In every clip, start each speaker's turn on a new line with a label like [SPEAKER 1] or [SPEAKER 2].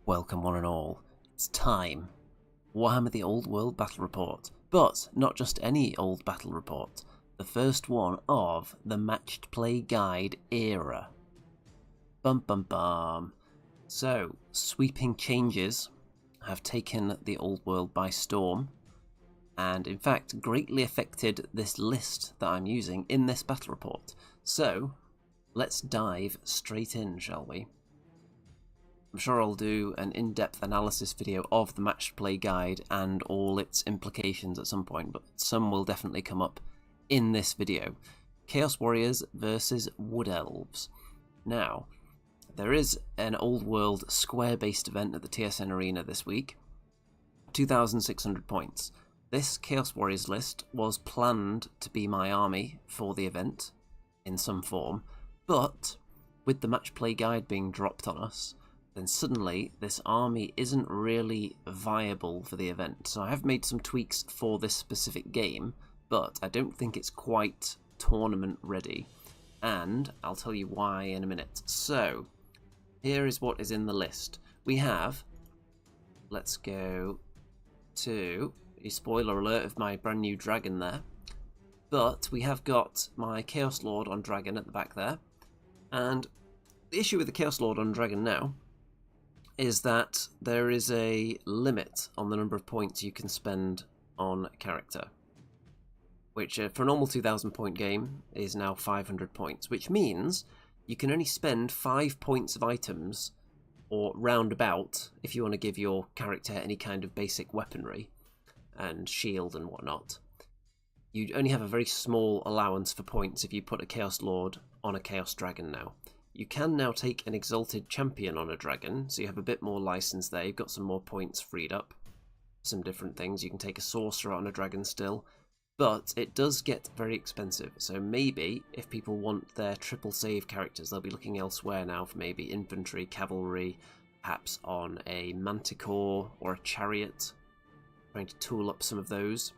[SPEAKER 1] Welcome one and all. It's time. Warhammer the Old World Battle Report. But not just any old battle report. The first one of the Matched Play Guide era. Bum bum bum. So, sweeping changes have taken the Old World by storm, and in fact greatly affected this list that I'm using in this battle report. So, let's dive straight in, shall we? I'm sure I'll do an in-depth analysis video of the Matched Play Guide and all its implications at some point, but some will definitely come up in this video. Chaos Warriors versus Wood Elves. Now, there is an Old World square-based event at the TSN Arena this week. 2,600 points. This Chaos Warriors list was planned to be my army for the event, in some form, but with the Match Play Guide being dropped on us, then suddenly this army isn't really viable for the event. So I have made some tweaks for this specific game, but I don't think it's quite tournament ready, and I'll tell you why in a minute. So here is what is in the list. We have, let's go to a spoiler alert of my brand new dragon there, but we have got my Chaos Lord on dragon at the back there, and the issue with the Chaos Lord on dragon now is that there is a limit on the number of points you can spend on a character, which for a normal 2,000 point game is now 500 points, which means you can only spend 5 points of items, or roundabout, if you want to give your character any kind of basic weaponry and shield and whatnot. You only have a very small allowance for points if you put a Chaos Lord on a Chaos Dragon now. You can now take an Exalted Champion on a dragon, so you have a bit more license there. You've got some more points freed up. Some different things. You can take a Sorcerer on a dragon still. But it does get very expensive, so maybe if people want their triple save characters, they'll be looking elsewhere now for maybe infantry, cavalry, perhaps on a Manticore or a Chariot. Trying to tool up some of those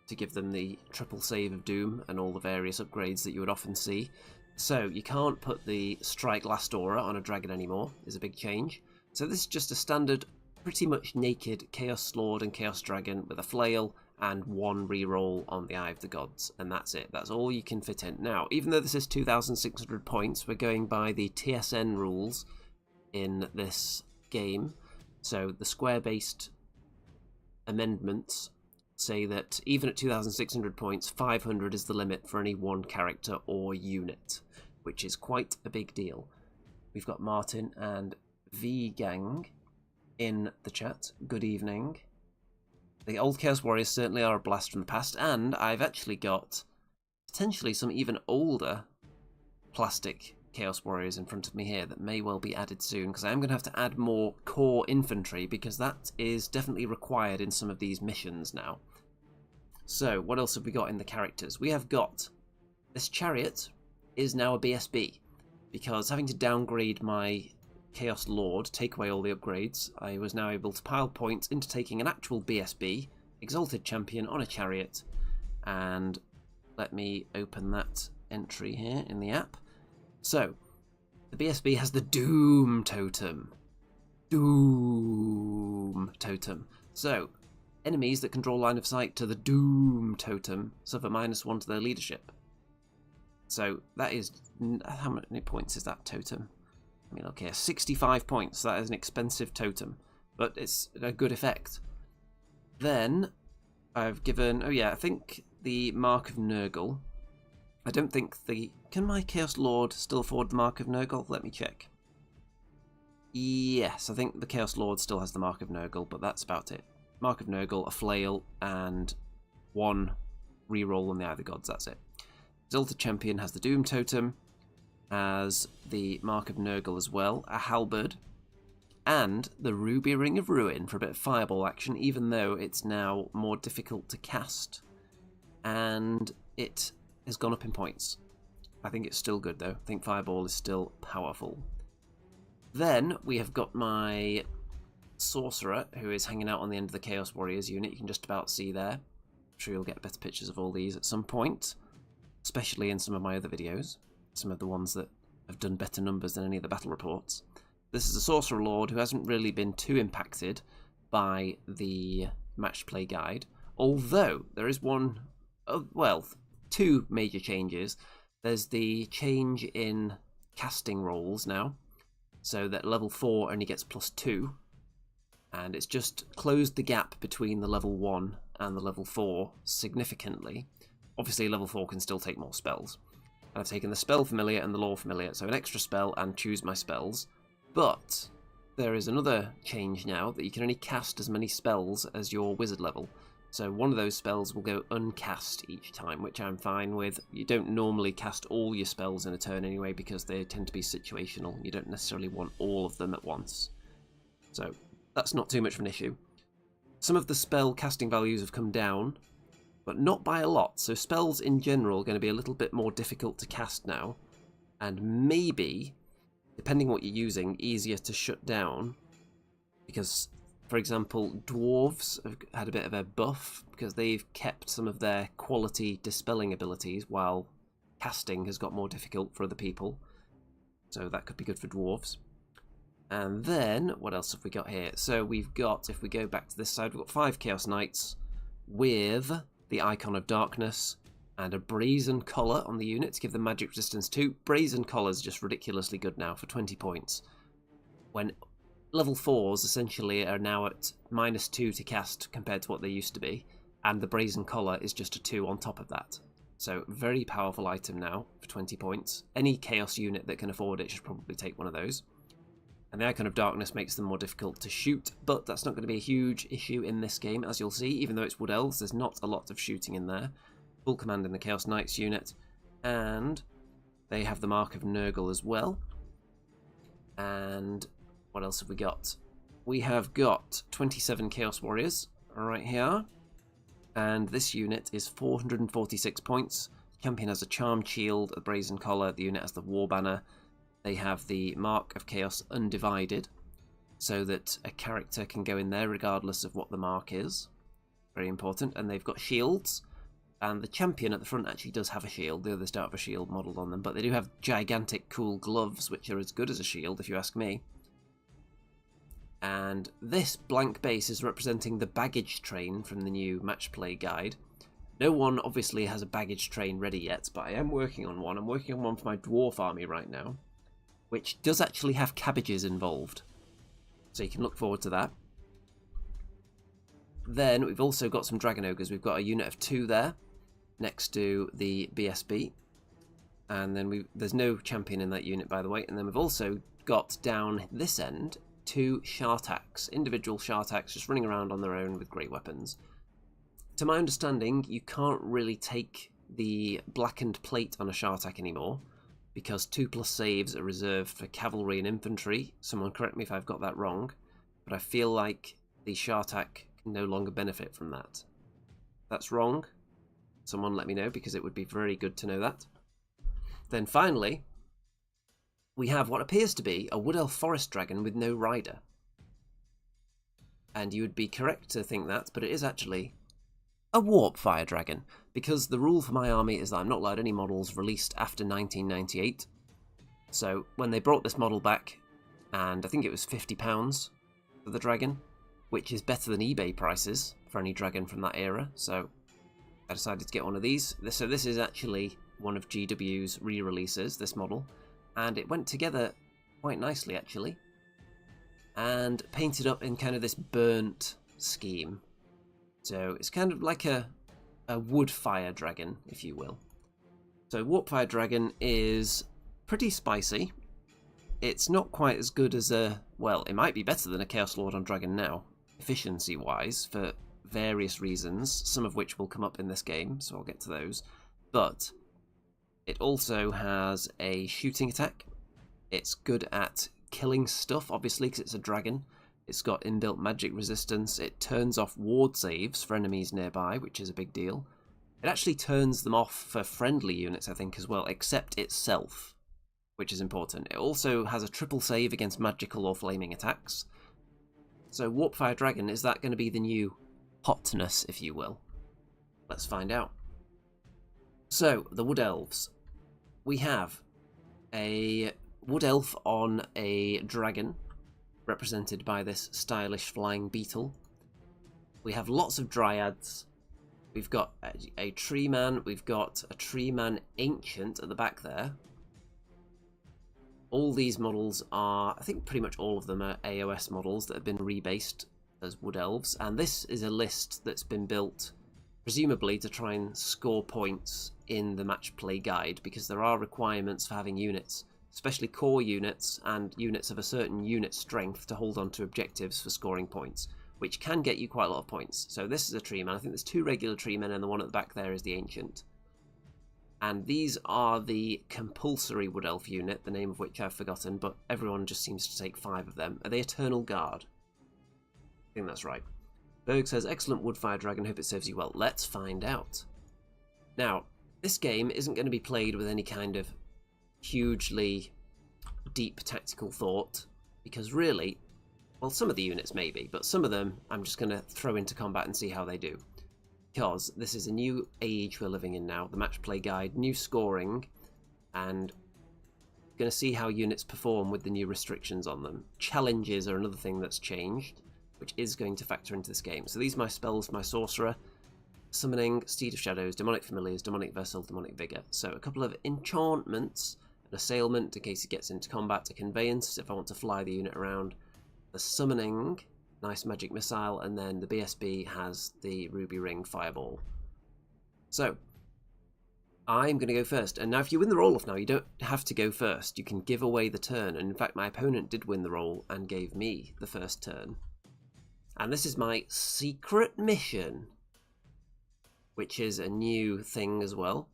[SPEAKER 1] to give them the triple save of doom and all the various upgrades that you would often see. So you can't put the Strike Last Aura on a dragon anymore, is a big change. So this is just a standard, pretty much naked Chaos Lord and Chaos Dragon with a flail and one reroll on the Eye of the Gods, and that's it. That's all you can fit in. Now, even though this is 2,600 points, we're going by the TSN rules in this game. So the square-based amendments say that even at 2,600 points, 500 is the limit for any one character or unit, which is quite a big deal. We've got Martin and V-Gang in the chat. Good evening. The old Chaos Warriors certainly are a blast from the past, and I've actually got potentially some even older plastic Chaos Warriors in front of me here that may well be added soon, because I am going to have to add more core infantry, because that is definitely required in some of these missions now. So, what else have we got in the characters? We have got this Chariot is now a BSB, because having to downgrade my Chaos Lord, take away all the upgrades, I was now able to pile points into taking an actual BSB, Exalted Champion on a Chariot, and let me open that entry here in the app. So, the BSB has the Doom Totem. Doom Totem. So, enemies that can draw line of sight to the Doom Totem suffer -1 to their leadership. So, that is... how many points is that totem? I mean, okay, 65 points. That is an expensive totem, but it's a good effect. Then, I've given... oh yeah, I think the Mark of Nurgle. I don't think the... can my Chaos Lord still afford the Mark of Nurgle? Let me check. Yes, I think the Chaos Lord still has the Mark of Nurgle, but that's about it. Mark of Nurgle, a flail, and one reroll on the Eye of the Gods, that's it. Exalted Champion has the Doom Totem, has the Mark of Nurgle as well, a Halberd, and the Ruby Ring of Ruin for a bit of fireball action, even though it's now more difficult to cast. And it has gone up in points. I think it's still good though. I think fireball is still powerful. Then we have got my Sorcerer, who is hanging out on the end of the Chaos Warriors unit. You can just about see there. I'm sure you'll get better pictures of all these at some point, especially in some of my other videos, some of the ones that have done better numbers than any of the battle reports. This is a Sorcerer Lord who hasn't really been too impacted by the match play guide, although there is two major changes. There's the change in casting rolls now, so that level 4 only gets +2, and it's just closed the gap between the level 1 and the level 4 significantly. Obviously level 4 can still take more spells. I've taken the Spell Familiar and the Lore Familiar, so an extra spell and choose my spells. But there is another change now, that you can only cast as many spells as your wizard level. So one of those spells will go uncast each time, which I'm fine with. You don't normally cast all your spells in a turn anyway, because they tend to be situational. You don't necessarily want all of them at once. So that's not too much of an issue. Some of the spell casting values have come down, but not by a lot. So spells in general are going to be a little bit more difficult to cast now, and maybe, depending on what you're using, easier to shut down, because, for example, dwarves have had a bit of a buff because they've kept some of their quality dispelling abilities, while casting has got more difficult for other people. So that could be good for dwarves. And then, what else have we got here? So we've got, if we go back to this side, we've got 5 Chaos Knights with the Icon of Darkness and a Brazen Collar on the unit to give them magic resistance 2. Brazen Collar is just ridiculously good now for 20 points. When level 4s essentially are now at -2 to cast compared to what they used to be, and the Brazen Collar is just a 2 on top of that. So very powerful item now for 20 points. Any Chaos unit that can afford it should probably take one of those. And the Icon of Darkness makes them more difficult to shoot, but that's not going to be a huge issue in this game, as you'll see. Even though it's Wood Elves, there's not a lot of shooting in there. Full command in the Chaos Knights unit, and they have the Mark of Nurgle as well. And what else have we got? We have got 27 Chaos Warriors right here, and this unit is 446 points. Champion has a Charmed Shield, a Brazen Collar, the unit has the War Banner. They have the Mark of Chaos Undivided, so that a character can go in there regardless of what the mark is. Very important. And they've got shields, and the champion at the front actually does have a shield. The others don't have a shield modelled on them, but they do have gigantic cool gloves, which are as good as a shield, if you ask me. And this blank base is representing the baggage train from the new match play guide. No one obviously has a baggage train ready yet, but I am working on one. I'm working on one for my dwarf army right now, which does actually have cabbages involved. So you can look forward to that. Then we've also got some Dragon Ogres. We've got a unit of 2 there, next to the BSB. And then there's no champion in that unit, by the way. And then we've also got down this end 2 Shartaks, individual Shartaks just running around on their own with great weapons. To my understanding, you can't really take the blackened plate on a Shartak anymore, because 2+ saves are reserved for cavalry and infantry. Someone correct me if I've got that wrong, but I feel like the Shartak can no longer benefit from that. That's wrong. Someone let me know, because it would be very good to know that. Then finally, we have what appears to be a Wood Elf Forest Dragon with no rider. And you would be correct to think that, but it is actually a Warp Fire Dragon, because the rule for my army is that I'm not allowed any models released after 1998. So when they brought this model back, and I think it was £50 for the dragon, which is better than eBay prices for any dragon from that era, so I decided to get one of these. So this is actually one of GW's re-releases, this model, and it went together quite nicely actually, and painted up in kind of this burnt scheme. So it's kind of like a wood fire dragon, if you will. So Warp Fire Dragon is pretty spicy. It's not quite as good as well, it might be better than a Chaos Lord on Dragon now, efficiency-wise, for various reasons, some of which will come up in this game, so I'll get to those. But it also has a shooting attack. It's good at killing stuff, obviously, because it's a dragon. It's got inbuilt magic resistance. It turns off ward saves for enemies nearby, which is a big deal. It actually turns them off for friendly units, I think, as well, except itself, which is important. It also has a triple save against magical or flaming attacks. So Warp Fire Dragon, is that going to be the new hotness, if you will? Let's find out. So, the Wood Elves. We have a Wood Elf on a dragon, represented by this stylish flying beetle. We have lots of dryads. We've got a tree man. We've got a tree man ancient at the back there. All these models are, I think pretty much all of them are AOS models that have been rebased as Wood Elves. And this is a list that's been built presumably to try and score points in the match play guide, because there are requirements for having units, especially core units and units of a certain unit strength, to hold on to objectives for scoring points, which can get you quite a lot of points. So this is a tree man. I think there's 2 regular tree men, and the one at the back there is the ancient. And these are the compulsory Wood Elf unit, the name of which I've forgotten, but everyone just seems to take 5 of them. Are they Eternal Guard? I think that's right. Berg says, excellent Woodfire Dragon, hope it serves you well. Let's find out. Now, this game isn't going to be played with any kind of hugely deep tactical thought, because really, well, some of the units maybe, but some of them I'm just going to throw into combat and see how they do. Because this is a new age we're living in now, the match play guide, new scoring, and going to see how units perform with the new restrictions on them. Challenges are another thing that's changed, which is going to factor into this game. So these are my spells, my Sorcerer, Summoning, Steed of Shadows, Demonic Familiars, Demonic Vessel, Demonic Vigor. So a couple of enchantments, an Assailment in case it gets into combat, a Conveyance if I want to fly the unit around, the Summoning, nice Magic Missile, and then the BSB has the Ruby Ring Fireball. So I'm going to go first. And now if you win the roll-off now, you don't have to go first. You can give away the turn. And in fact, my opponent did win the roll and gave me the first turn. And this is my secret mission, which is a new thing as well.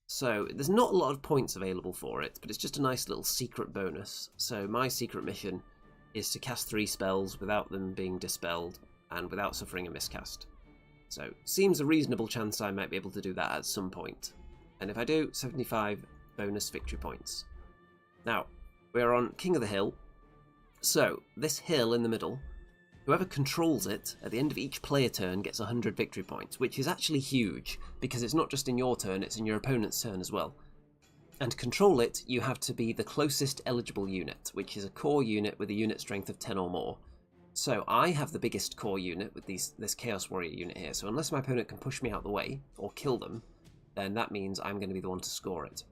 [SPEAKER 1] So there's not a lot of points available for it, but it's just a nice little secret bonus. So my secret mission is to cast 3 spells without them being dispelled and without suffering a miscast. So seems a reasonable chance I might be able to do that at some point. And if I do, 75 bonus victory points. Now, we're on King of the Hill. So this hill in the middle, whoever controls it at the end of each player turn gets 100 victory points, which is actually huge, because it's not just in your turn, it's in your opponent's turn as well. And to control it, you have to be the closest eligible unit, which is a core unit with a unit strength of 10 or more. So I have the biggest core unit with this Chaos Warrior unit here, so unless my opponent can push me out the way, or kill them, then that means I'm going to be the one to score it.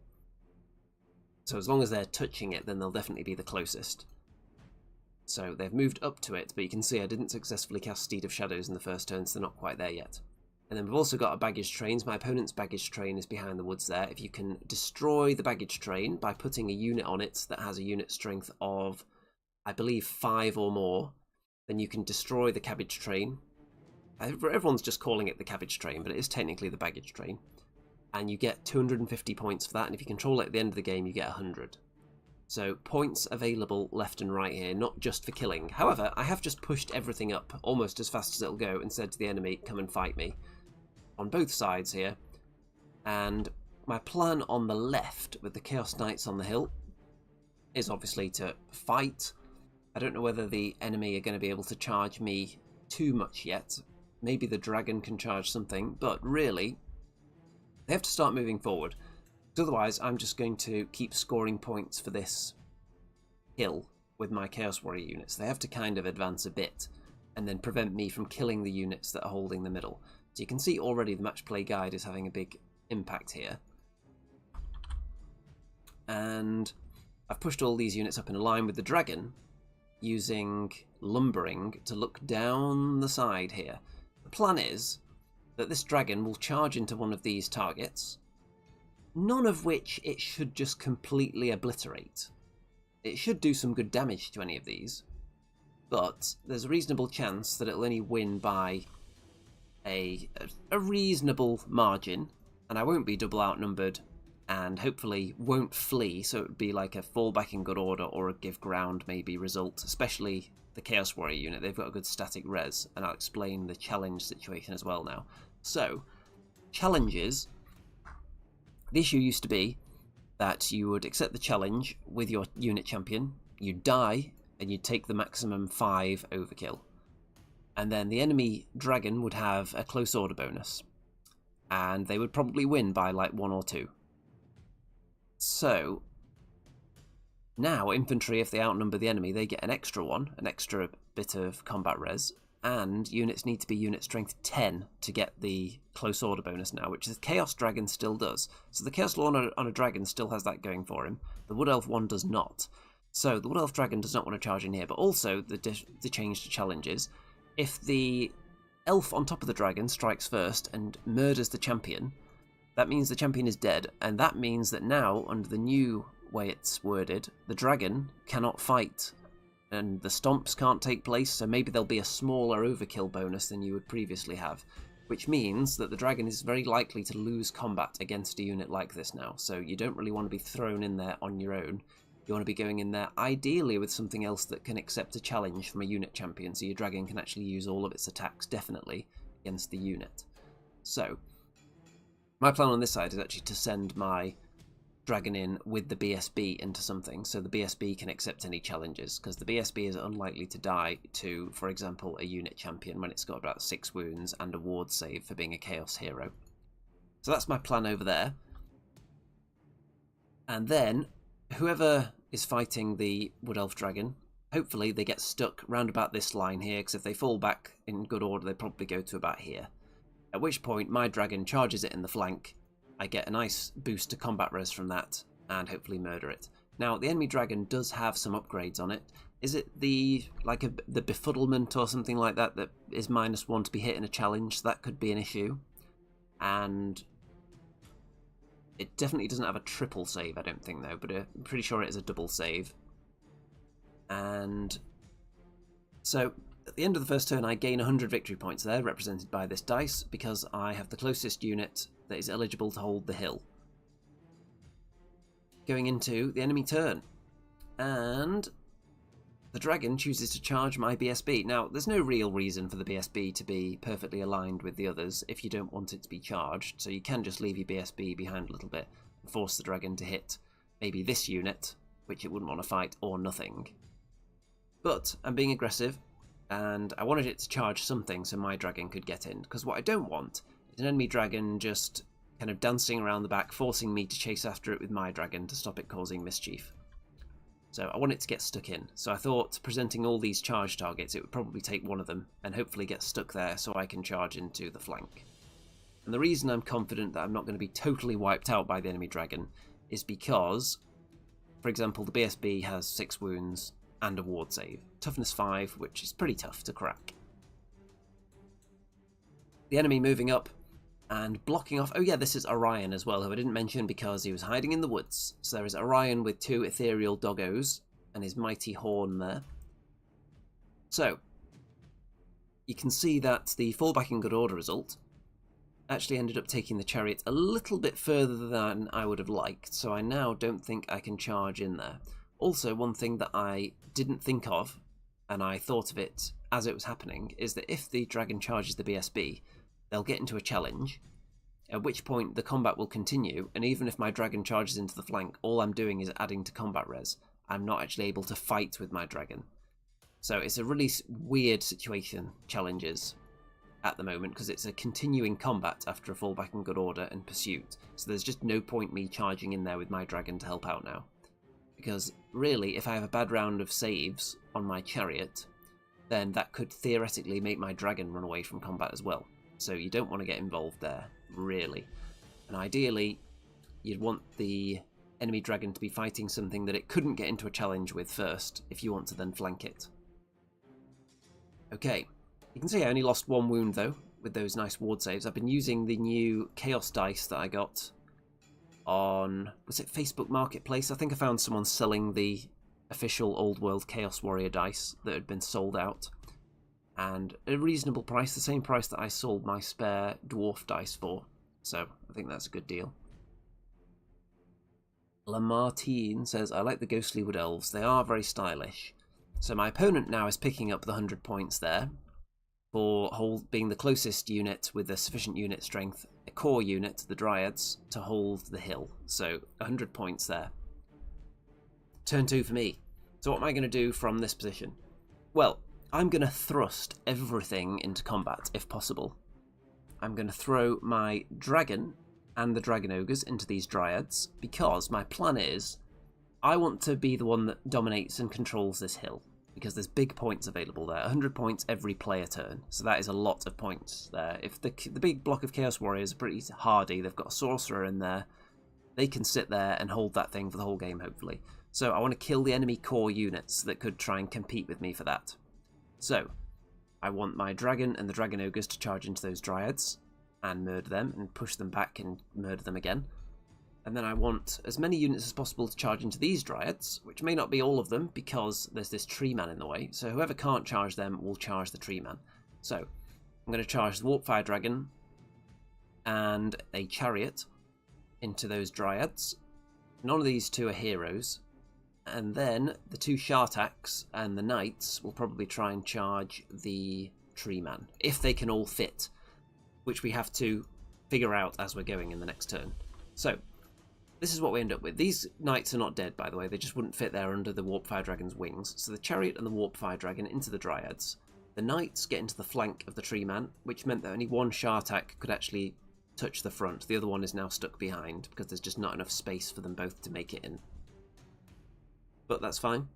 [SPEAKER 1] So as long as they're touching it, then they'll definitely be the closest. So they've moved up to it, but you can see I didn't successfully cast Steed of Shadows in the first turn, so they're not quite there yet. And then we've also got a baggage train. My opponent's baggage train is behind the woods there. If you can destroy the baggage train by putting a unit on it that has a unit strength of, I believe, 5 or more, then you can destroy the cabbage train. Everyone's just calling it the cabbage train, but it is technically the baggage train. And you get 250 points for that, and if you control it at the end of the game, you get 100. So points available left and right here, not just for killing. However, I have just pushed everything up almost as fast as it'll go and said to the enemy, come and fight me. On both sides here. And my plan on the left with the Chaos Knights on the hill is obviously to fight. I don't know whether the enemy are going to be able to charge me too much yet. Maybe the dragon can charge something, but really, they have to start moving forward. Otherwise, I'm just going to keep scoring points for this hill with my Chaos Warrior units. They have to kind of advance a bit and then prevent me from killing the units that are holding the middle. So you can see already the match play guide is having a big impact here. And I've pushed all these units up in a line with the dragon using lumbering to look down the side here. The plan is that this dragon will charge into one of these targets, none of which it should just completely obliterate. It should do some good damage to any of these, but there's a reasonable chance that it'll only win by a reasonable margin, and I won't be double outnumbered, and hopefully won't flee, so it would be like a fall back in good order or a give ground maybe result, especially the Chaos Warrior unit. They've got a good static res, and I'll explain the challenge situation as well now. So, challenges. The issue used to be that you would accept the challenge with your unit champion, you'd die, and you'd take the maximum 5 overkill. And then the enemy dragon would have a close order bonus. And they would probably win by like 1 or 2. So, Now, infantry, if they outnumber the enemy, they get an extra one, an extra bit of combat res, and units need to be unit strength 10 to get the close order bonus now, which the Chaos Dragon still does. So the Chaos Law on a dragon still has that going for him. The Wood Elf one does not. So the Wood Elf Dragon does not want to charge in here, but also the change to challenges. If the Elf on top of the dragon strikes first and murders the champion, that means the champion is dead, and that means that now, under the new way it's worded, the dragon cannot fight, and the stomps can't take place, so maybe there'll be a smaller overkill bonus than you would previously have, which means that the dragon is very likely to lose combat against a unit like this now, so you don't really want to be thrown in there on your own. You want to be going in there ideally with something else that can accept a challenge from a unit champion, so your dragon can actually use all of its attacks, definitely, against the unit. So, my plan on this side is actually to send my dragon in with the BSB into something, so the BSB can accept any challenges, because the BSB is unlikely to die to, for example, a unit champion when it's got about 6 wounds and a ward save for being a chaos hero. So that's my plan over there. And then, whoever is fighting the Wood Elf Dragon, hopefully they get stuck round about this line here, because if they fall back in good order, they probably go to about here. At which point, my dragon charges it in the flank. I get a nice boost to combat res from that, and hopefully murder it. Now, the enemy dragon does have some upgrades on it. Is it the befuddlement or something like that that is -1 to be hit in a challenge? That could be an issue. And it definitely doesn't have a triple save, I don't think, though, but I'm pretty sure it is a double save. And so, at the end of the first turn, I gain 100 victory points there, represented by this dice, because I have the closest unit that is eligible to hold the hill. Going into the enemy turn. And the dragon chooses to charge my BSB. Now, there's no real reason for the BSB to be perfectly aligned with the others if you don't want it to be charged, so you can just leave your BSB behind a little bit and force the dragon to hit maybe this unit, which it wouldn't want to fight, or nothing. But I'm being aggressive, and I wanted it to charge something so my dragon could get in, because what I don't want is an enemy dragon just kind of dancing around the back, forcing me to chase after it with my dragon to stop it causing mischief. So I want it to get stuck in. So I thought, presenting all these charge targets, it would probably take one of them and hopefully get stuck there so I can charge into the flank. And the reason I'm confident that I'm not going to be totally wiped out by the enemy dragon is because, for example, the BSB has 6 wounds and a ward save. Toughness 5, which is pretty tough to crack. The enemy moving up and blocking off... Oh yeah, this is Orion as well, who I didn't mention because he was hiding in the woods. So there is Orion with 2 ethereal doggos and his mighty horn there. So, you can see that the fallback in good order result actually ended up taking the chariot a little bit further than I would have liked, so I now don't think I can charge in there. Also, one thing that I didn't think of, and I thought of it as it was happening, is that if the dragon charges the BSB, they'll get into a challenge, at which point the combat will continue, and even if my dragon charges into the flank, all I'm doing is adding to combat res. I'm not actually able to fight with my dragon. So it's a really weird situation, challenges, at the moment, because it's a continuing combat after a fallback in good order and pursuit, so there's just no point me charging in there with my dragon to help out now. Because really, if I have a bad round of saves on my chariot, then that could theoretically make my dragon run away from combat as well. So you don't want to get involved there, really. And ideally, you'd want the enemy dragon to be fighting something that it couldn't get into a challenge with first, if you want to then flank it. Okay, you can see I only lost 1 wound though, with those nice ward saves. I've been using the new Chaos dice that I got on, was it Facebook Marketplace? I think I found someone selling the official Old World Chaos Warrior dice that had been sold out. And a reasonable price, the same price that I sold my spare dwarf dice for. So I think that's a good deal. Lamartine says, I like the ghostly wood elves. They are very stylish. So my opponent now is picking up the 100 points there for being the closest unit with a sufficient unit strength, a core unit, the dryads, to hold the hill. So 100 points there. Turn 2 for me. So what am I going to do from this position? Well, I'm going to thrust everything into combat, if possible. I'm going to throw my dragon and the dragon ogres into these dryads, because my plan is I want to be the one that dominates and controls this hill, because there's big points available there. 100 points every player turn, so that is a lot of points there. If the big block of Chaos Warriors are pretty hardy, they've got a Sorcerer in there, they can sit there and hold that thing for the whole game, hopefully. So I want to kill the enemy core units that could try and compete with me for that. So I want my Dragon and the Dragon Ogres to charge into those Dryads and murder them and push them back and murder them again. And then I want as many units as possible to charge into these Dryads, which may not be all of them because there's this Tree Man in the way. So whoever can't charge them will charge the Tree Man. So I'm going to charge the Warpfire Dragon and a Chariot into those Dryads. None of these two are heroes. And then the two Shartaks and the Knights will probably try and charge the Tree Man, if they can all fit, which we have to figure out as we're going in the next turn. So this is what we end up with. These Knights are not dead, by the way. They just wouldn't fit there under the Warpfire Dragon's wings. So the Chariot and the Warpfire Dragon into the Dryads. The Knights get into the flank of the Tree Man, which meant that only one Shartak could actually touch the front. The other one is now stuck behind because there's just not enough space for them both to make it in. But that's fine.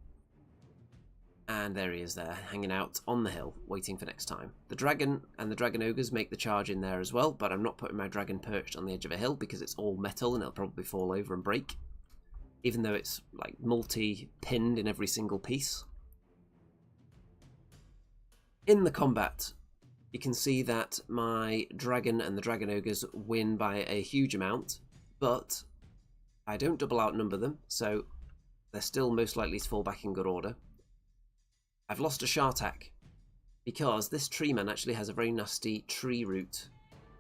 [SPEAKER 1] And there he is there, hanging out on the hill, waiting for next time. The Dragon and the Dragon Ogres make the charge in there as well, but I'm not putting my Dragon perched on the edge of a hill because it's all metal and it'll probably fall over and break. Even though it's like multi-pinned in every single piece. In the combat, you can see that my Dragon and the Dragon Ogres win by a huge amount, but I don't double outnumber them, so they're still most likely to fall back in good order. I've lost a Shartak because this Tree Man actually has a very nasty tree root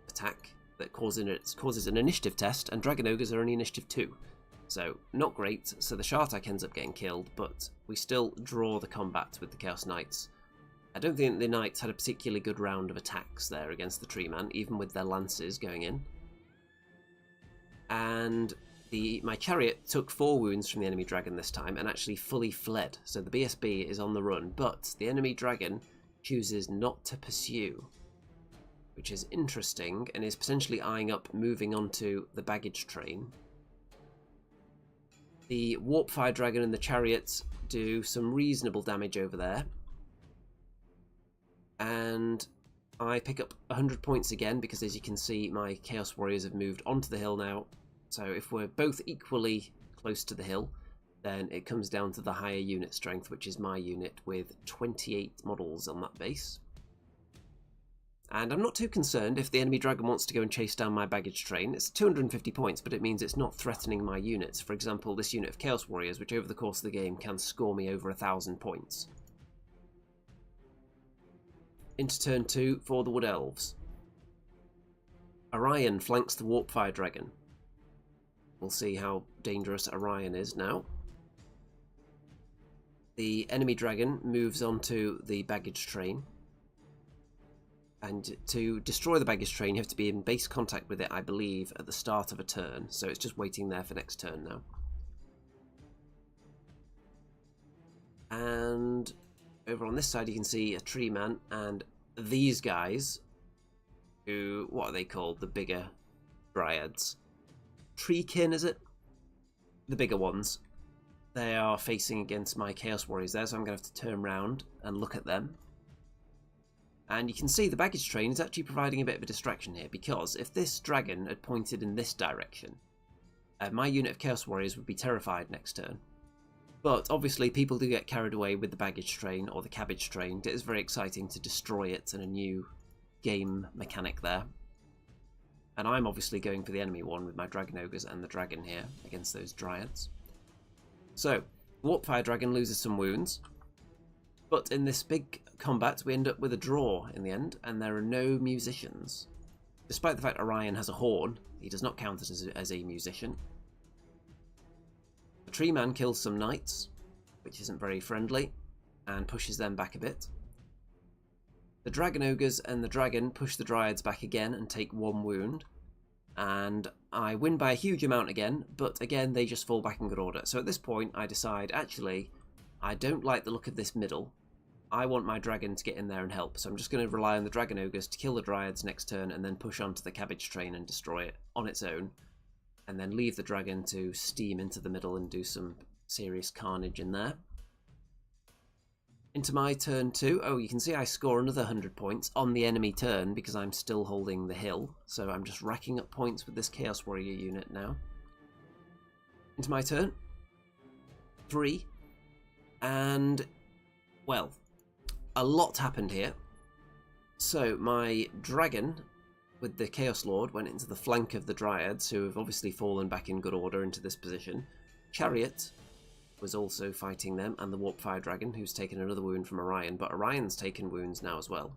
[SPEAKER 1] attack that causes an initiative test, and Dragon Ogres are only initiative 2. So not great, so the Shartak ends up getting killed, but we still draw the combat with the Chaos Knights. I don't think the Knights had a particularly good round of attacks there against the Tree Man, even with their lances going in. And my Chariot took 4 wounds from the enemy Dragon this time and actually fully fled, so the BSB is on the run, but the enemy Dragon chooses not to pursue, which is interesting and is potentially eyeing up moving onto the baggage train. The Warpfire Dragon and the Chariots do some reasonable damage over there, and I pick up 100 points again because, as you can see, my Chaos Warriors have moved onto the hill now. So if we're both equally close to the hill, then it comes down to the higher unit strength, which is my unit with 28 models on that base. And I'm not too concerned if the enemy Dragon wants to go and chase down my baggage train. It's 250 points, but it means it's not threatening my units. For example, this unit of Chaos Warriors, which over the course of the game can score me over 1,000 points. Into turn 2 for the Wood Elves. Orion flanks the Warpfire Dragon. We'll see how dangerous Orion is now. The enemy Dragon moves onto the baggage train. And to destroy the baggage train, you have to be in base contact with it, I believe, at the start of a turn. So it's just waiting there for next turn now. And over on this side, you can see a Tree Man and these guys, who, what are they called? The bigger Dryads. Treekin, is it? The bigger ones. They are facing against my Chaos Warriors there, so I'm going to have to turn around and look at them. And you can see the baggage train is actually providing a bit of a distraction here, because if this dragon had pointed in this direction, my unit of Chaos Warriors would be terrified next turn. But obviously people do get carried away with the baggage train or the cabbage train. It is very exciting to destroy it and a new game mechanic there. And I'm obviously going for the enemy one with my Dragon Ogres and the Dragon here against those Dryads. So, Warpfire Dragon loses some wounds. But in this big combat, we end up with a draw in the end, and there are no musicians. Despite the fact Orion has a horn, he does not count as a musician. The Tree Man kills some Knights, which isn't very friendly, and pushes them back a bit. The Dragon Ogres and the Dragon push the Dryads back again and take 1 wound. And I win by a huge amount again, but again they just fall back in good order. So at this point I decide, actually, I don't like the look of this middle. I want my Dragon to get in there and help, so I'm just going to rely on the Dragon Ogres to kill the Dryads next turn and then push onto the cabbage train and destroy it on its own. And then leave the Dragon to steam into the middle and do some serious carnage in there. Into my turn 2. Oh, you can see I score another 100 points on the enemy turn because I'm still holding the hill. So I'm just racking up points with this Chaos Warrior unit now. Into my turn. 3. And, well, a lot happened here. So my dragon with the Chaos Lord went into the flank of the Dryads, who have obviously fallen back in good order into this position. Chariot was also fighting them, and the Warpfire Dragon, who's taken another wound from Orion, but Orion's taken wounds now as well.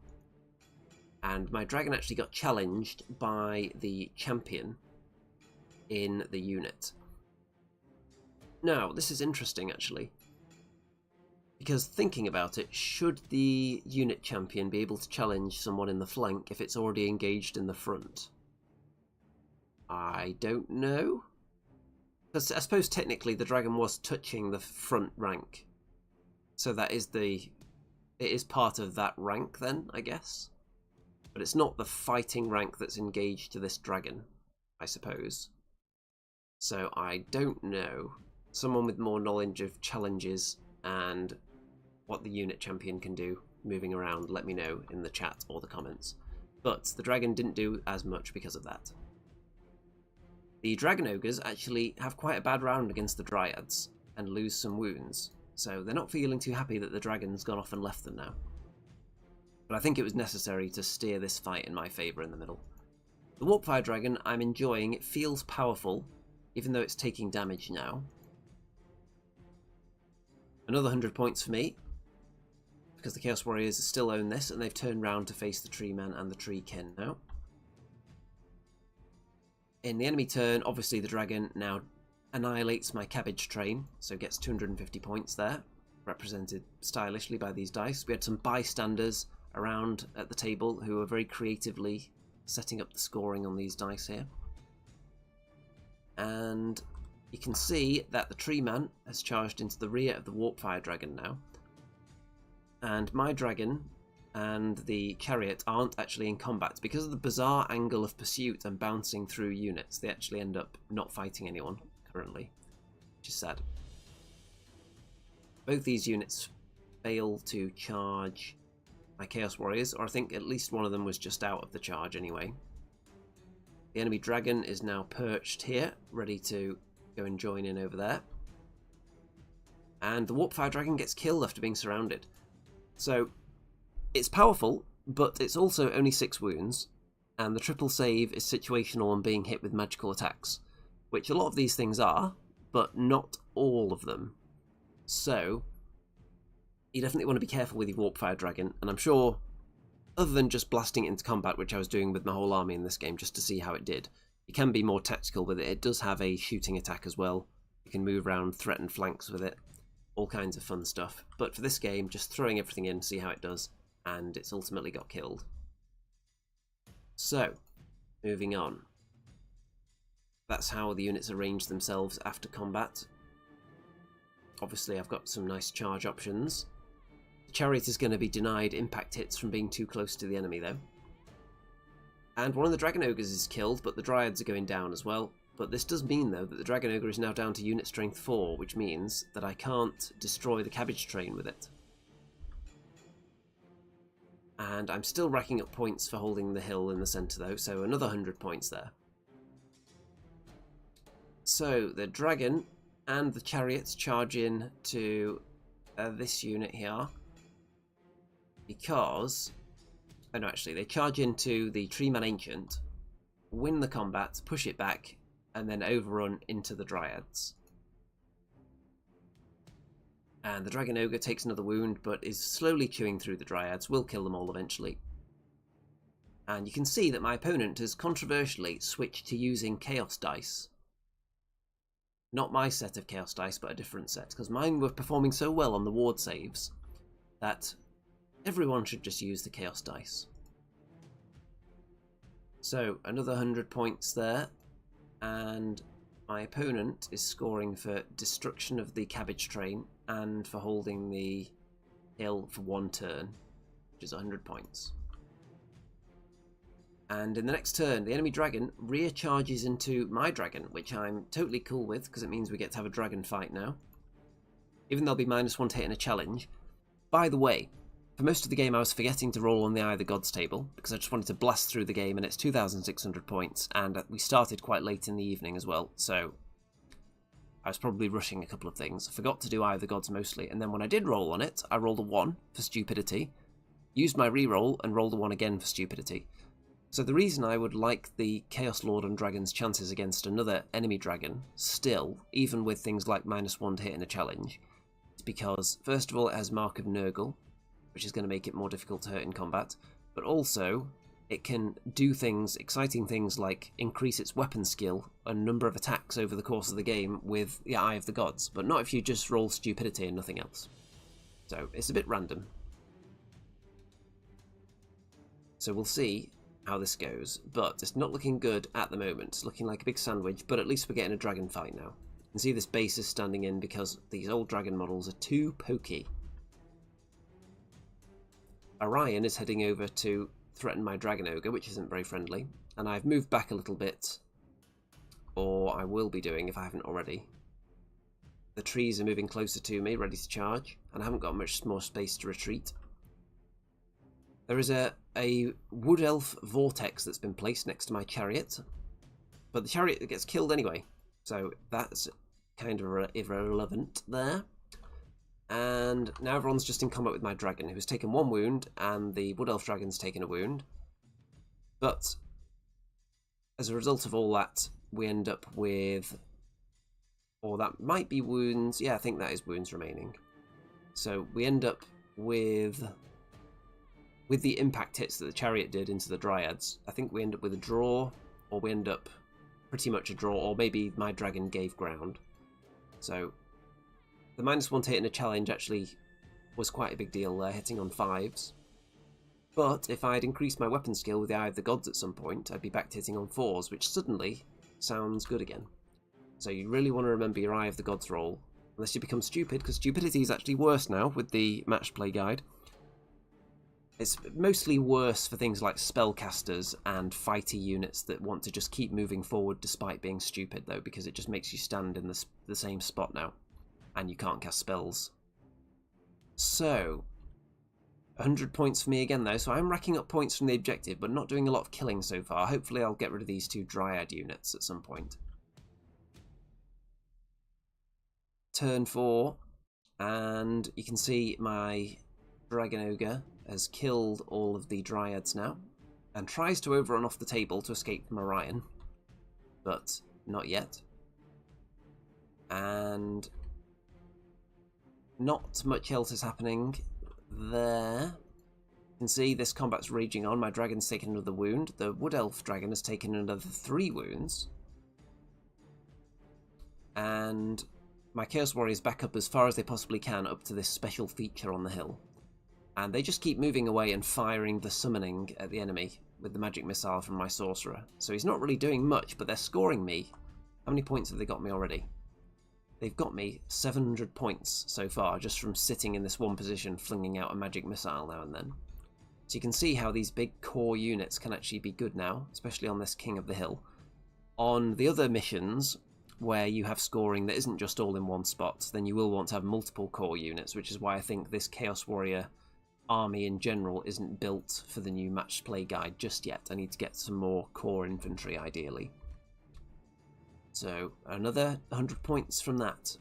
[SPEAKER 1] And my dragon actually got challenged by the champion in the unit. Now, this is interesting actually, because thinking about it, should the unit champion be able to challenge someone in the flank if it's already engaged in the front? I don't know. Because I suppose technically the dragon was touching the front rank. So that is it is part of that rank then, I guess. But it's not the fighting rank that's engaged to this dragon, I suppose. So I don't know. Someone with more knowledge of challenges and what the unit champion can do moving around, let me know in the chat or the comments. But the dragon didn't do as much because of that. The Dragon Ogres actually have quite a bad round against the Dryads and lose some wounds, so they're not feeling too happy that the dragon's gone off and left them now. But I think it was necessary to steer this fight in my favour in the middle. The Warpfire Dragon I'm enjoying. It feels powerful, even though it's taking damage now. Another 100 points for me, because the Chaos Warriors still own this, and they've turned round to face the Tree Man and the Tree Kin now. In the enemy turn, obviously the dragon now annihilates my cabbage train, so gets 250 points there, represented stylishly by these dice. We had some bystanders around at the table who were very creatively setting up the scoring on these dice here. And you can see that the Tree Man has charged into the rear of the Warpfire Dragon now. And my dragon and the Chariot aren't actually in combat. Because of the bizarre angle of pursuit and bouncing through units, they actually end up not fighting anyone currently, which is sad. Both these units fail to charge my Chaos Warriors, or I think at least one of them was just out of the charge anyway. The enemy dragon is now perched here, ready to go and join in over there. And the Warpfire Dragon gets killed after being surrounded. So it's powerful, but it's also only 6 wounds, and the triple save is situational and being hit with magical attacks, which a lot of these things are, but not all of them. So you definitely want to be careful with your Warpfire Dragon, and I'm sure, other than just blasting it into combat, which I was doing with my whole army in this game just to see how it did, you can be more tactical with it. It does have a shooting attack as well. You can move around, threaten flanks with it, all kinds of fun stuff. But for this game, just throwing everything in, see how it does, and it's ultimately got killed. So, moving on. That's how the units arrange themselves after combat. Obviously, I've got some nice charge options. The Chariot is going to be denied impact hits from being too close to the enemy, though. And one of the Dragon Ogres is killed, but the Dryads are going down as well. But this does mean, though, that the Dragon Ogre is now down to unit strength 4, which means that I can't destroy the cabbage train with it. And I'm still racking up points for holding the hill in the centre, though, so another 100 points there. So the dragon and the chariots charge in to this unit here, because... oh no, actually, they charge into the Tree Man Ancient, win the combat, push it back, and then overrun into the Dryads. And the Dragon Ogre takes another wound, but is slowly chewing through the Dryads, will kill them all eventually. And you can see that my opponent has controversially switched to using Chaos Dice. Not my set of Chaos Dice, but a different set, because mine were performing so well on the ward saves that everyone should just use the Chaos Dice. So, another 100 points there, and my opponent is scoring for destruction of the cabbage train and for holding the hill for 1 turn, which is 100 points. And in the next turn, the enemy dragon rear charges into my dragon, which I'm totally cool with, because it means we get to have a dragon fight now. even they'll be -1 to hit in a challenge. By the way, for most of the game I was forgetting to roll on the Eye of the Gods table, because I just wanted to blast through the game, and it's 2,600 points, and we started quite late in the evening as well, so I was probably rushing a couple of things. I forgot to do Eye of the Gods mostly, and then when I did roll on it, I rolled a 1 for stupidity, used my reroll, and rolled a 1 again for stupidity. So the reason I would like the Chaos Lord and Dragon's chances against another enemy dragon, still, even with things like -1 to hit in a challenge, is because, first of all, it has Mark of Nurgle, which is going to make it more difficult to hurt in combat, but also it can do things, exciting things like increase its weapon skill and number of attacks over the course of the game with the Eye of the Gods, but not if you just roll stupidity and nothing else. So it's a bit random. So we'll see how this goes, but it's not looking good at the moment. It's looking like a big sandwich, but at least we're getting a dragon fight now. You can see this base is standing in because these old dragon models are too pokey. Orion is heading over to threaten my Dragon Ogre, which isn't very friendly, and I've moved back a little bit, or I will be doing if I haven't already. The trees are moving closer to me, ready to charge, and I haven't got much more space to retreat. There is a Wood Elf Vortex that's been placed next to my chariot, but the chariot gets killed anyway, so that's kind of irrelevant there. And now everyone's just in combat with my dragon, who's taken 1 wound, and the Wood Elf dragon's taken a wound. But as a result of all that, we end up with... or that might be wounds. Yeah, I think that is wounds remaining. So we end up with the impact hits that the chariot did into the dryads. I think we end up with a draw, or we end up pretty much a draw, or maybe my dragon gave ground. So the -1 to hit in a challenge actually was quite a big deal there, hitting on 5s. But if I'd increased my weapon skill with the Eye of the Gods at some point, I'd be back to hitting on 4s, which suddenly sounds good again. So you really want to remember your Eye of the Gods roll, unless you become stupid, because stupidity is actually worse now with the match play guide. It's mostly worse for things like spellcasters and fighty units that want to just keep moving forward despite being stupid, though, because it just makes you stand in the same spot now, and you can't cast spells. So 100 points for me again, though, so I'm racking up points from the objective, but not doing a lot of killing so far. Hopefully I'll get rid of these 2 Dryad units at some point. Turn 4, and you can see my Dragon Ogre has killed all of the Dryads now, and tries to overrun off the table to escape from Orion, but not yet. And not much else is happening there. You can see this combat's raging on. My dragon's taken another wound. The Wood Elf dragon has taken another 3 wounds. And my Chaos Warriors back up as far as they possibly can up to this special feature on the hill. And they just keep moving away and firing the summoning at the enemy with the magic missile from my sorcerer. So he's not really doing much, but they're scoring me. How many points have they got me already? They've got me 700 points so far, just from sitting in this one position, flinging out a magic missile now and then. So you can see how these big core units can actually be good now, especially on this King of the Hill. On the other missions, where you have scoring that isn't just all in one spot, then you will want to have multiple core units, which is why I think this Chaos Warrior army in general isn't built for the new match play guide just yet. I need to get some more core infantry ideally. So another 100 points from that.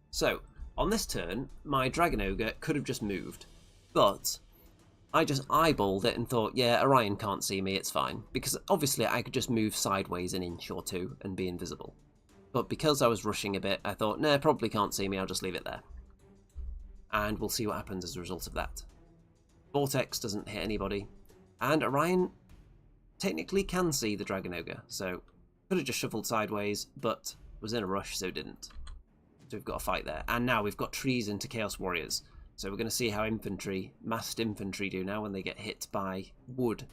[SPEAKER 1] So on this turn, my Dragon Ogre could have just moved, but I just eyeballed it and thought, yeah, Orion can't see me, it's fine, because obviously I could just move sideways an inch or 2 and be invisible. But because I was rushing a bit, I thought, nah, probably can't see me, I'll just leave it there. And we'll see what happens as a result of that. Vortex doesn't hit anybody, and Orion technically can see the Dragon Ogre, so could have just shuffled sideways, but was in a rush, so didn't. So we've got a fight there. And now we've got trees into Chaos Warriors. So we're going to see how infantry, massed infantry do now when they get hit by wood.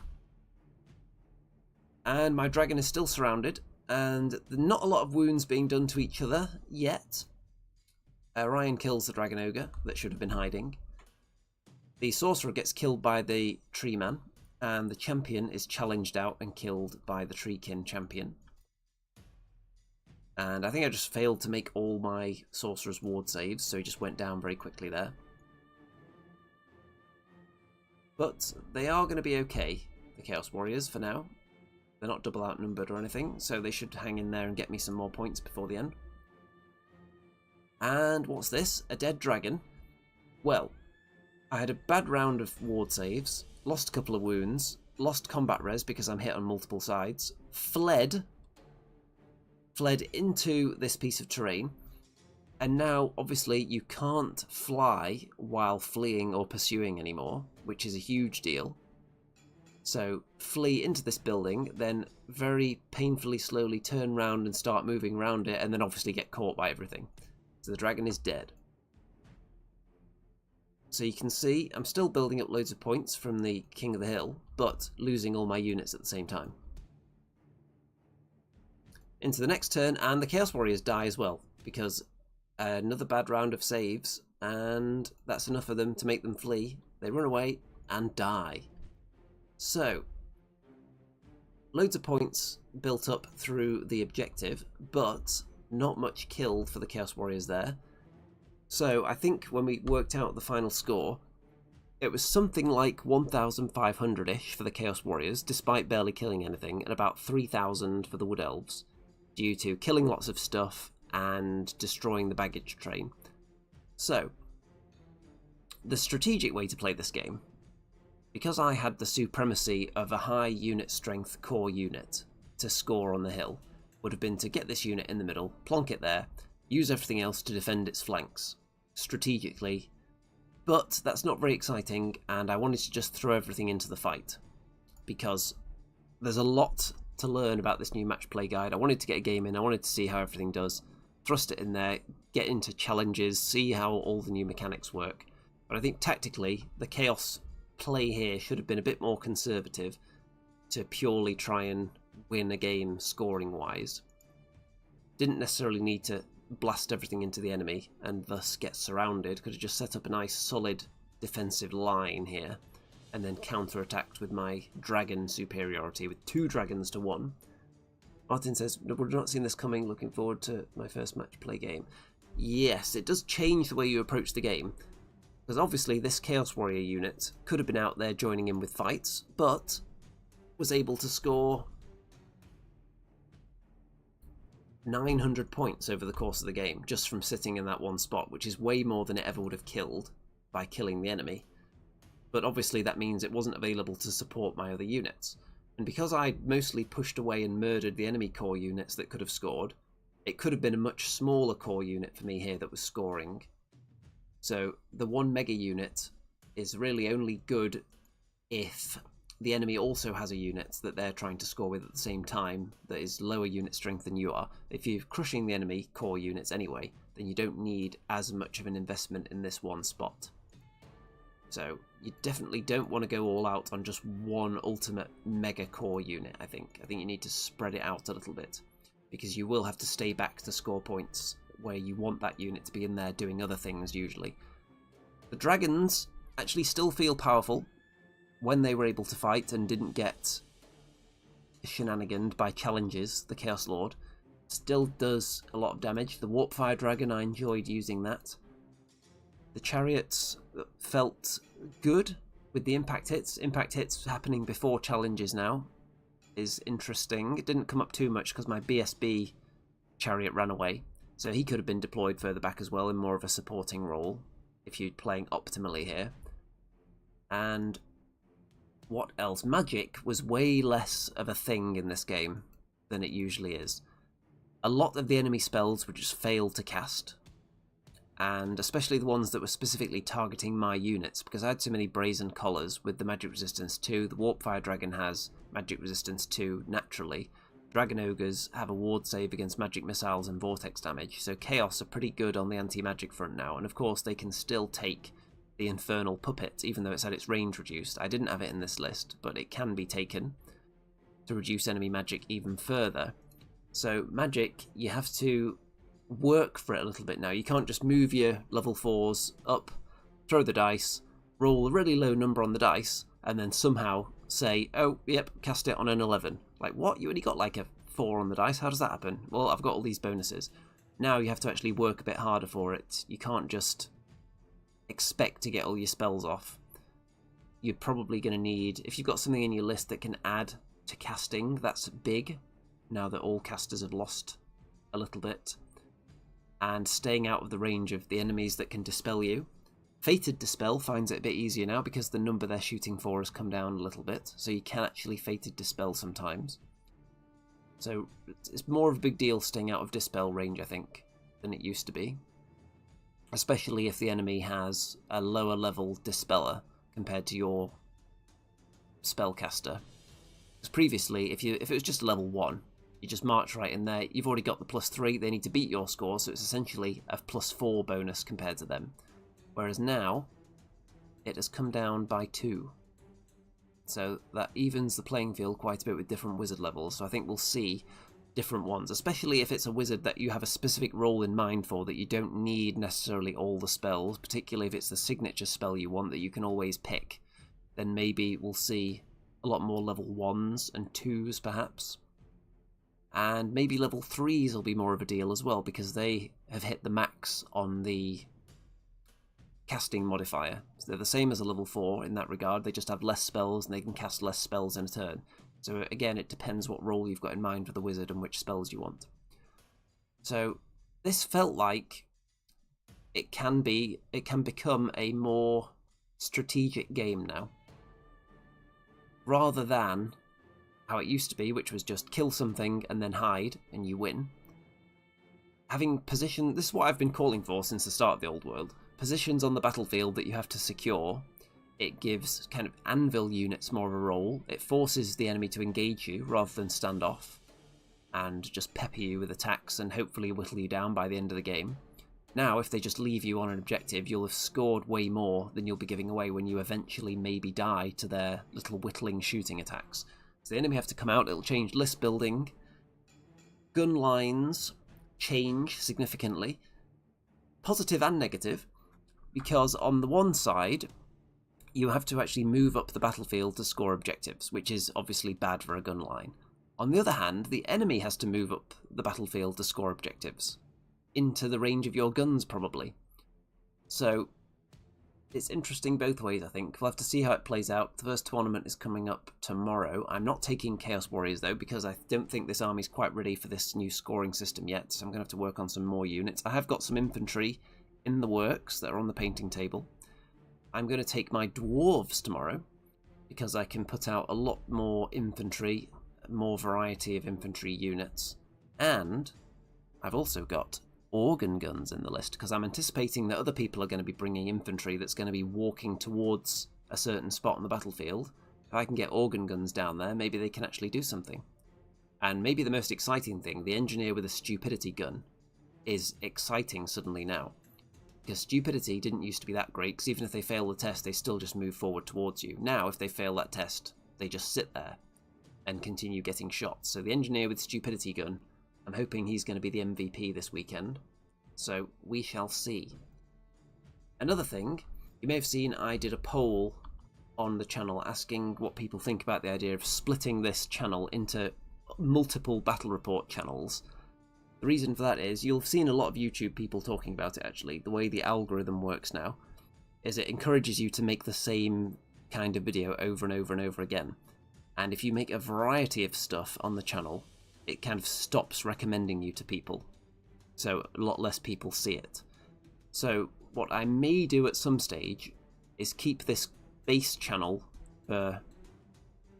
[SPEAKER 1] And my dragon is still surrounded, and not a lot of wounds being done to each other yet. Orion kills the Dragon Ogre that should have been hiding. The Sorcerer gets killed by the Tree Man, and the Champion is challenged out and killed by the Treekin Champion. And I think I just failed to make all my Sorcerer's Ward saves, so he just went down very quickly there. But they are going to be okay, the Chaos Warriors, for now. They're not double outnumbered or anything, so they should hang in there and get me some more points before the end. And what's this? A dead dragon? Well, I had a bad round of ward saves, lost a couple of wounds, lost combat res because I'm hit on multiple sides, fled into this piece of terrain, and now obviously you can't fly while fleeing or pursuing anymore, which is a huge deal. So flee into this building, then very painfully slowly turn round and start moving around it, and then obviously get caught by everything. So the dragon is dead. So you can see I'm still building up loads of points from the King of the Hill, but losing all my units at the same time. Into the next turn, and the Chaos Warriors die as well, because another bad round of saves, and that's enough for them to make them flee. They run away and die. So, loads of points built up through the objective, but not much killed for the Chaos Warriors there. So I think when we worked out the final score, it was something like 1,500-ish for the Chaos Warriors, despite barely killing anything, and about 3,000 for the Wood Elves, due to killing lots of stuff and destroying the baggage train. So, the strategic way to play this game, because I had the supremacy of a high unit strength core unit to score on the hill, would have been to get this unit in the middle, plonk it there, use everything else to defend its flanks, strategically. But that's not very exciting, and I wanted to just throw everything into the fight, because there's a lot to learn about this new match play guide. I wanted to get a game in, I wanted to see how everything does, thrust it in there, get into challenges, see how all the new mechanics work. But I think tactically, the Chaos play here should have been a bit more conservative to purely try and win a game scoring-wise. Didn't necessarily need to blast everything into the enemy and thus get surrounded. Could have just set up a nice solid defensive line here and then counter-attacked with my dragon superiority with 2 dragons to 1. Martin says, no, we're not seeing this coming, looking forward to my first match play game. Yes, it does change the way you approach the game, because obviously this Chaos Warrior unit could have been out there joining in with fights, but was able to score 900 points over the course of the game just from sitting in that one spot, which is way more than it ever would have killed by killing the enemy. But obviously that means it wasn't available to support my other units. And because I mostly pushed away and murdered the enemy core units that could have scored, it could have been a much smaller core unit for me here that was scoring. So the 1 mega unit is really only good if the enemy also has a unit that they're trying to score with at the same time that is lower unit strength than you are. If you're crushing the enemy core units anyway, then you don't need as much of an investment in this one spot. So you definitely don't want to go all out on just one ultimate mega core unit, I think. I think you need to spread it out a little bit, because you will have to stay back to score points where you want that unit to be in there doing other things usually. The dragons actually still feel powerful when they were able to fight and didn't get shenaniganed by challenges. The Chaos Lord still does a lot of damage. The Warpfire Dragon, I enjoyed using that. The chariots felt good with the impact hits. Impact hits happening before challenges now is interesting. It didn't come up too much because my BSB chariot ran away, so he could have been deployed further back as well in more of a supporting role if you're playing optimally here. And what else? Magic was way less of a thing in this game than it usually is. A lot of the enemy spells were just failed to cast, and especially the ones that were specifically targeting my units, because I had so many Brazen Collars with the magic resistance 2. The Warpfire Dragon has magic resistance 2 naturally. Dragon Ogres have a ward save against magic missiles and vortex damage, so Chaos are pretty good on the anti-magic front now, and of course they can still take the Infernal Puppet, even though it's had its range reduced. I didn't have it in this list, but it can be taken to reduce enemy magic even further. So magic, you have to work for it a little bit now. You can't just move your level 4s up, throw the dice, roll a really low number on the dice, and then somehow say, oh, yep, cast it on an 11. Like, what? You only got like a 4 on the dice. How does that happen? Well, I've got all these bonuses. Now you have to actually work a bit harder for it. You can't just expect to get all your spells off. You're probably going to need, if you've got something in your list that can add to casting, that's big, now that all casters have lost a little bit. And staying out of the range of the enemies that can dispel you. Fated Dispel finds it a bit easier now because the number they're shooting for has come down a little bit, so you can actually Fated Dispel sometimes. So it's more of a big deal staying out of Dispel range, I think, than it used to be. Especially if the enemy has a lower level Dispeller compared to your Spellcaster. Because previously, if it was just level 1, you just march right in there, you've already got the +3, they need to beat your score, so it's essentially a +4 bonus compared to them. Whereas now, it has come down by 2. So that evens the playing field quite a bit with different wizard levels. So I think we'll see different ones, especially if it's a wizard that you have a specific role in mind for, that you don't need necessarily all the spells, particularly if it's the signature spell you want that you can always pick. Then maybe we'll see a lot more level 1s and 2s perhaps. And maybe level 3s will be more of a deal as well, because they have hit the max on the casting modifier. So they're the same as a level 4 in that regard, they just have less spells and they can cast less spells in a turn. So again, it depends what role you've got in mind for the wizard and which spells you want. So this felt like it can become a more strategic game now, rather than how it used to be, which was just kill something and then hide and you win. Having position, this is what I've been calling for since the start of the old world. Positions on the battlefield that you have to secure. It gives kind of anvil units more of a role. It forces the enemy to engage you rather than stand off and just pepper you with attacks and hopefully whittle you down by the end of the game. Now, if they just leave you on an objective, you'll have scored way more than you'll be giving away when you eventually maybe die to their little whittling shooting attacks. So the enemy have to come out, it'll change list building. Gun lines change significantly. Positive and negative, because on the one side, you have to actually move up the battlefield to score objectives, which is obviously bad for a gun line. On the other hand, the enemy has to move up the battlefield to score objectives, into the range of your guns probably. So it's interesting both ways, I think. We'll have to see how it plays out. The first tournament is coming up tomorrow. I'm not taking Chaos Warriors though, because I don't think this army's quite ready for this new scoring system yet, so I'm going to have to work on some more units. I have got some infantry in the works that are on the painting table. I'm going to take my dwarves tomorrow, because I can put out a lot more infantry, more variety of infantry units, and I've also got organ guns in the list, because I'm anticipating that other people are going to be bringing infantry that's going to be walking towards a certain spot on the battlefield. If I can get organ guns down there, maybe they can actually do something. And maybe the most exciting thing, the engineer with a stupidity gun, is exciting suddenly now. Because stupidity didn't used to be that great, because even if they fail the test, they still just move forward towards you. Now, if they fail that test, they just sit there and continue getting shots. So the engineer with stupidity gun, I'm hoping he's going to be the MVP this weekend. So we shall see. Another thing, you may have seen I did a poll on the channel asking what people think about the idea of splitting this channel into multiple battle report channels. The reason for that is, you'll have seen a lot of YouTube people talking about it actually. The way the algorithm works now is it encourages you to make the same kind of video over and over and over again. And if you make a variety of stuff on the channel, it kind of stops recommending you to people. So a lot less people see it. So what I may do at some stage is keep this base channel for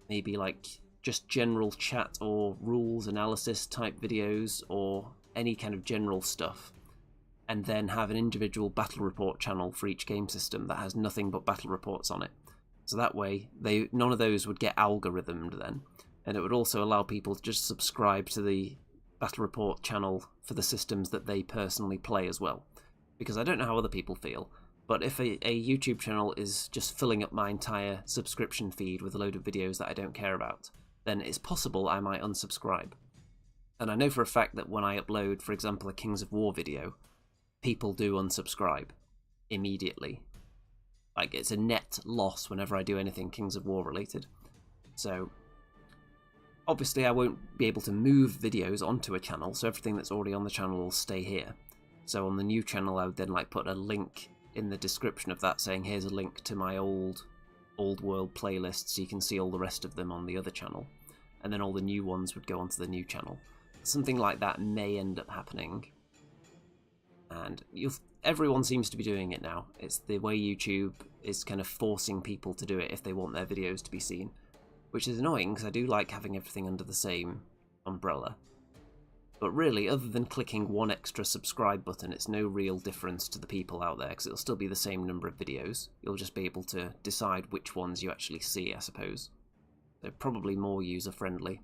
[SPEAKER 1] maybe like just general chat or rules analysis type videos or any kind of general stuff, and then have an individual battle report channel for each game system that has nothing but battle reports on it. So that way none of those would get algorithmed then, and it would also allow people to just subscribe to the battle report channel for the systems that they personally play as well. Because I don't know how other people feel, but if a YouTube channel is just filling up my entire subscription feed with a load of videos that I don't care about, then it's possible I might unsubscribe. And I know for a fact that when I upload, for example, a Kings of War video, people do unsubscribe immediately. Like, it's a net loss whenever I do anything Kings of War related. So obviously I won't be able to move videos onto a channel, so everything that's already on the channel will stay here. So on the new channel I would then like put a link in the description of that saying here's a link to my old world playlist, so you can see all the rest of them on the other channel, and then all the new ones would go onto the new channel. Something like that may end up happening, and everyone seems to be doing it now. It's the way YouTube is kind of forcing people to do it if they want their videos to be seen, which is annoying because I do like having everything under the same umbrella. But really, other than clicking one extra subscribe button, it's no real difference to the people out there, because it'll still be the same number of videos. You'll just be able to decide which ones you actually see, I suppose. They're probably more user-friendly.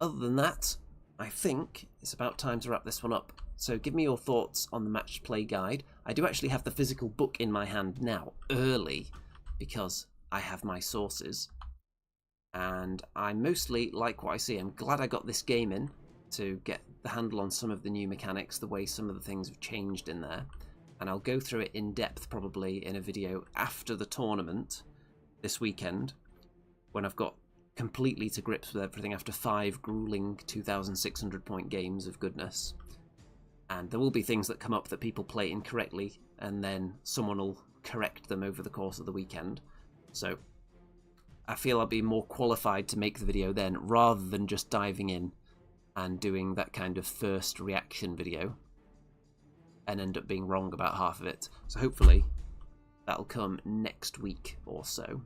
[SPEAKER 1] Other than that, I think it's about time to wrap this one up. So give me your thoughts on the Match Play Guide. I do actually have the physical book in my hand now, early, because I have my sources. And I mostly like what I see. I'm glad I got this game in to get the handle on some of the new mechanics, the way some of the things have changed in there. And I'll go through it in depth probably in a video after the tournament this weekend, when I've got completely to grips with everything after 5 grueling 2,600 point games of goodness. And there will be things that come up that people play incorrectly, and then someone will correct them over the course of the weekend. So I feel I'll be more qualified to make the video then, rather than just diving in and doing that kind of first reaction video and end up being wrong about half of it. So hopefully that'll come next week or so.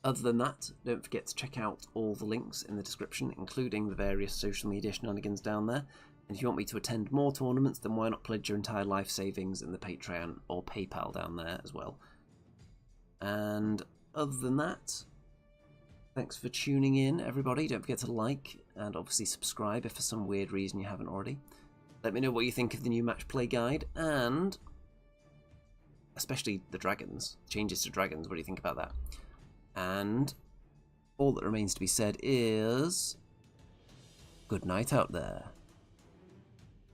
[SPEAKER 1] Other than that, don't forget to check out all the links in the description, including the various social media shenanigans down there. And if you want me to attend more tournaments, then why not pledge your entire life savings in the Patreon or PayPal down there as well. And other than that, thanks for tuning in, everybody. Don't forget to like and obviously subscribe if for some weird reason you haven't already. Let me know what you think of the new Match Play Guide, and especially the dragons, changes to dragons. What do you think about that? And all that remains to be said is good night out there,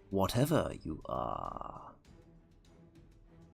[SPEAKER 1] whatever you are.